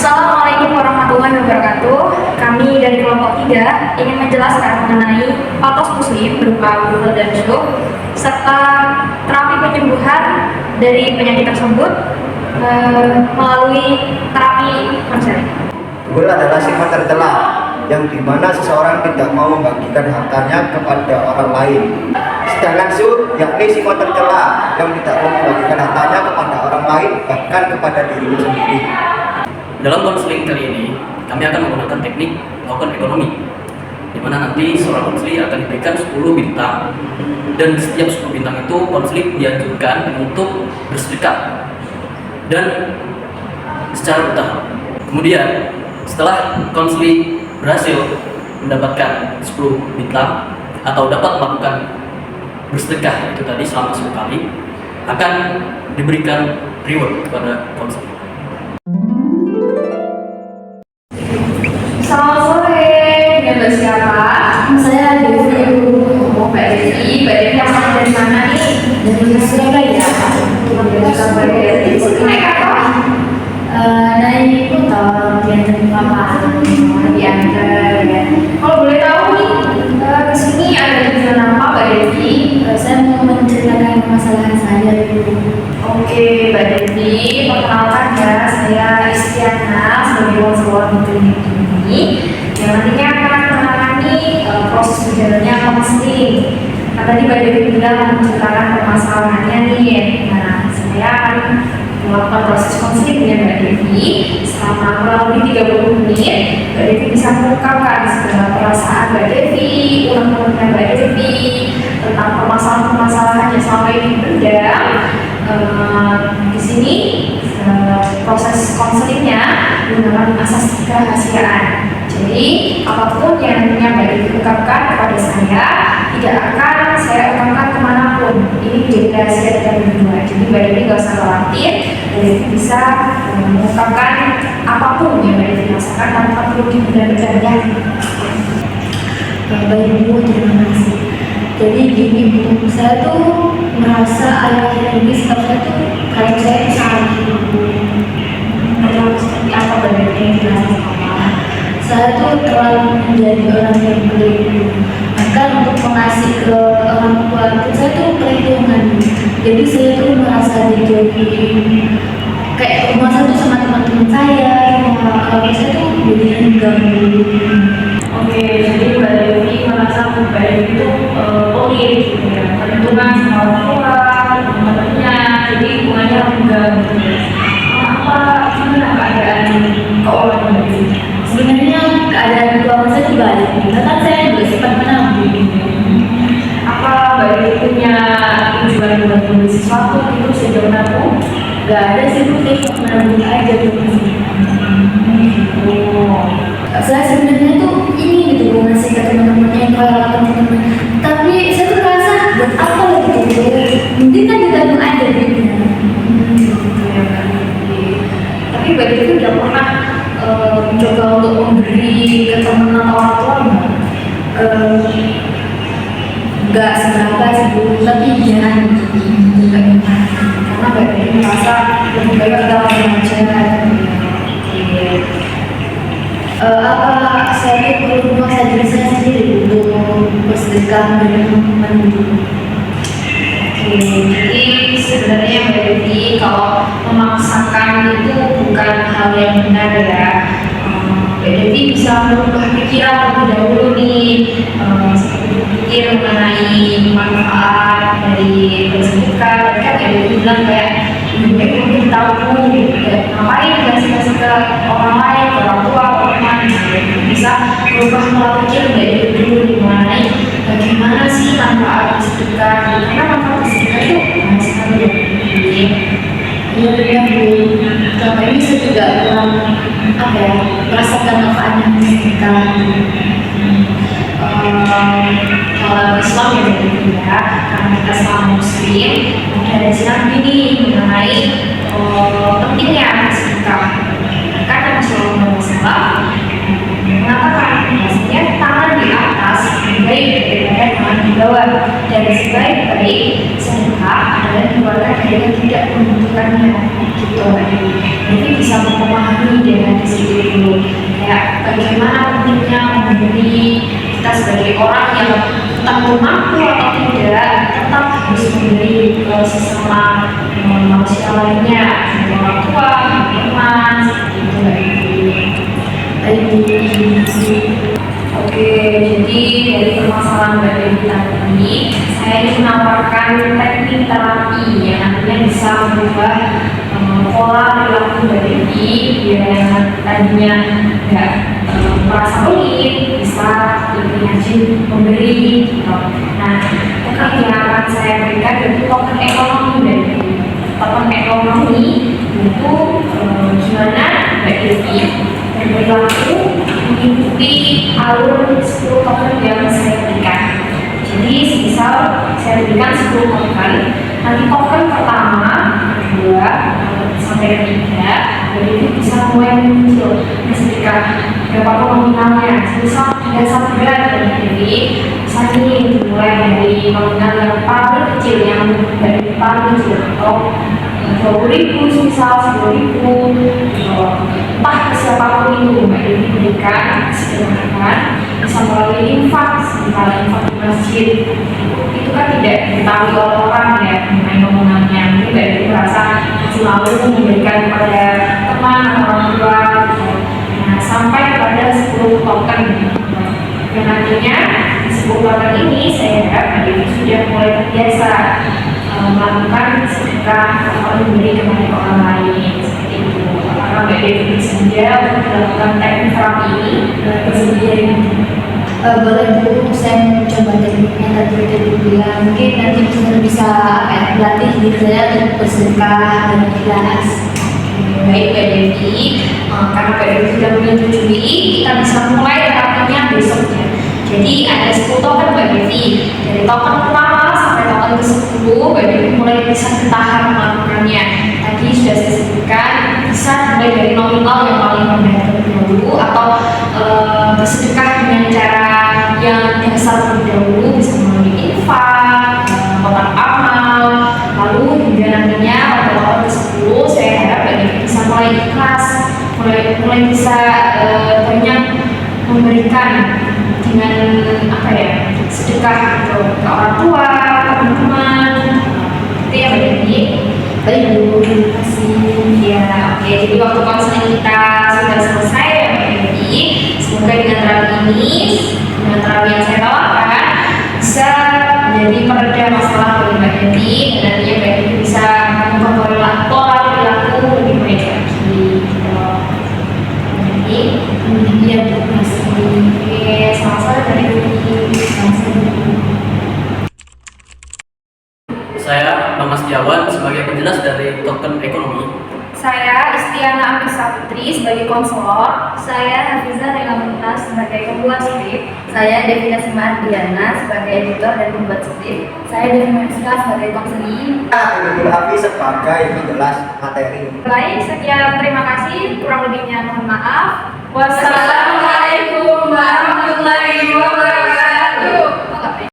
Assalamualaikum warahmatullahi wabarakatuh. Kami dari kelompok 3 ingin menjelaskan mengenai patos muslim berupa wudu dan syuk serta terapi penyembuhan dari penyakit tersebut melalui terapi konseling. Gul adalah sifat tercela yang dimana seseorang tidak mau membagikan hartanya kepada orang lain. Sedangkan syuk yakni sifat tercela yang tidak mau membagikan hartanya kepada orang lain, bahkan kepada dirinya sendiri. Dalam konseling kali ini, kami akan menggunakan teknik token ekonomi, di mana nanti seorang konseling akan diberikan 10 bintang, dan setiap 10 bintang itu konseling dianjurkan untuk bersedekah dan secara bertahap. Kemudian, setelah konseling berhasil mendapatkan 10 bintang atau dapat melakukan bersedekah itu tadi selama 10 kali, akan diberikan reward kepada konseling. Selamat sore, dengan siapa? Saya Devi. Oh, Mbak Devi. Mbak Devi asalnya dari mana nih? Dari Surabaya. Surabaya. Naik apa? Naik motor diantar papa. Diantar ya. Kalau boleh tahu nih, kesini ada tujuan apa Mbak Devi? Saya mau menceritakan masalah saya dulu. Oke, Mbak Devi, perkenalkan ya, saya Istiana sebagai konselor di klinik ini yang nantinya akan menangani proses berjalannya konseling. Nah, tadi Mbak Devi bilang menceritakan permasalahannya nih. Nah, saya akan melakukan proses konseling dengan Mbak Devi selama kurang lebih 30 menit. Mbak Devi bisa mengungkapkan segala perasaan Mbak Devi, unek-uneknya Mbak Devi tentang permasalahan-permasalahan yang selama ini berjalan. Di sini proses konselingnya menggunakan asas kerahasiaan. Jadi apapun yang nantinya Mbak Devi ungkapkan kepada saya tidak akan saya ungkapkan kemanapun. Ini menjadi rahasia kita berdua. Jadi Mbak Devi nggak usah khawatir, Mbak Devi bisa mengungkapkan apapun yang Mbak Devi rasakan tanpa perlu dibenda-benda. Baik Bu, terima kasih. Jadi gini Bu, saya tuh merasa akhir-akhir ini saya tuh kayak saya tuh salah ibu. Seperti apa Mbak Devi yang dirasakan? Saya tuh terlalu menjadi orang yang pelit. Bahkan untuk mengasih ke orang tua itu saya tuh perhitungan. Jadi saya tuh merasa dijadiin kayak rumah saya tuh sama teman-teman saya, sama keluarga saya tuh jadi mengganggu. Oke, jadi Mbak Devi merasa Mbak Devi itu pelit gitu ya, perhitungan sama orang tua, teman-temannya, jadi hubungannya enggak gitu ya. Apa gimana keadaan keuangan Mbak Devi? Sebenarnya keadaan keuangan saya tuh baik, karena saya juga sempat menabung. Apa Mbak Devi punya tujuan buat membeli sesuatu itu sejauh menabung? Gak ada sih Bu, saya cuma menabung aja tuh. Saya sebenarnya tuh ini gitu Bu, ngasih ke teman-temannya yang kalau teman-teman. Tapi saya tuh merasa buat apa lagi gitu? Mungkin kan ditabung aja gitu. Tapi Mbak Devi udah pernah mencoba untuk memberi ke teman atau orang tua nggak? Nggak seberapa sih Bu, tapi jangan Karena Mbak Devi merasa lebih baik kita langsung aja. apa saya tuh perlu memaksa diri saya sendiri untuk bersedekah dengan teman-teman gitu. Oke, jadi sebenarnya Mbak Devi kalau memaksakan itu bukan hal yang benar ya. Mbak Devi bisa merubah pikiran terlebih dahulu nih, seperti berpikir mengenai manfaat dari bersedekah. Kan Mbak Devi bilang kayak lebih baik mungkin tahu ngapain dikasih ke orang lain, ke orang tua, ke teman. Bisa merubah pola pikir Mbak Devi dulu mengenai bagaimana sih manfaat bersedekah. Karena manfaat bersedekah itu banyak sekali ya. Iya benar Bu, selama ini saya juga kurang merasakan manfaatnya bersedekah. Kalau Islam ya begitu ya, karena kita selama muslim ada silang gini mengenai pentingnya bersedekah. Karena Rasulullah SAW mengatakan bahwasanya tangan di atas lebih baik daripada tangan di bawah, dan sebaik-baik sedekah adalah dan keluarga mereka tidak membutuhkannya gitu. Jadi bisa memahami dengan disitu dulu kayak bagaimana pentingnya memberi. Kita sebagai orang yang tetap mampu atau tidak tetap harus memberi ke sesama manusia lainnya, sebagai orang tua, teman, seperti itu. Oke, jadi dari permasalahan Mbak Devi tadi, saya ingin menawarkan teknik terapi yang nantinya bisa merubah pola perilaku Mbak Devi yang tadinya nggak merasa pelit, bisa lebih rajin memberi. Nah, teknik yang akan saya berikan yaitu token ekonomi Mbak Devi. Token ekonomi itu gimana Mbak Devi berperilaku mengikuti alur 10 token yang saya berikan. Jadi semisal saya berikan 10 token, nanti token pertama, kedua, sampai ketiga, jadi itu bisa mulai muncul. Ketika berapa nominalnya, semisal tidak satu berat, jadi bisa nih dimulai dari nominal yang paling kecil, yang dari paling kecil atau 20.000, misal 10.000, entah ke siapapun itu Mbak Devi berikan, sederhanakan, bisa melalui infak, misalnya infak di masjid, itu kan tidak diketahui oleh orang ya mengenai nominalnya. Mungkin Mbak Devi merasa selalu memberikan kepada teman atau orang tua, gitu. Nah, sampai kepada 10 token, dan nantinya 10 token ini saya harap Mbak Devi sudah mulai terbiasa melakukan sedekah atau memberi kepada orang lain seperti itu. Apakah Mbak Devi bersedia untuk melakukan teknik terapi ini? Bersedia ini? Boleh Bu, saya coba tekniknya tadi bilang mungkin nanti bisa berlatih diri saya untuk bersedekah dan ikhlas. Baik Mbak Devi, karena Mbak Devi sudah menyetujui, kita bisa mulai terapinya besoknya. Jadi ada 10 token Mbak Devi, dari token pertama sampai token ke-10 Mbak Devi mulai bisa bertahan melakukannya. Tadi sudah saya sebutkan, bisa mulai dari nominal yang paling rendah terlebih dahulu, atau bersedekah dengan cara yang dasar terlebih dahulu, bisa melalui infak, kotak amal, lalu hingga nantinya pada token ke-10 saya harap Mbak Devi bisa mulai ikhlas, mulai bisa banyak memberikan dengan apa ya, sedekah gitu, ke orang tua, teman-teman, itu ya Mbak Devi. Baik Bu, terima kasih. Ya, oke. Jadi waktu konseling kita sudah selesai ya Mbak Devi. Semoga dengan terapi ini, dengan terapi yang saya tawarkan, bisa menjadi pereda masalah bagi Mbak Devi, dan nantinya Mbak Devi bisa mengubah pola perilaku lebih baik lagi. Gitu. Jadi, Iya, terima kasih. oke, selamat sore Mbak Devi. Saya Bang Setiawan sebagai penjelas dari token ekonomi. Saya Istiana Amrisa Putri sebagai konselor. Saya Hafiza Rela Muntas sebagai pembuat skrip. Saya Devina Diana sebagai editor dan pembuat skrip. Saya Devi Mariska sebagai konseling. Ibu Hafiz sebagai penjelas materi. Baik, sekian, terima kasih. Kurang lebihnya mohon maaf. Wassalamualaikum warahmatullahi wabarakatuh.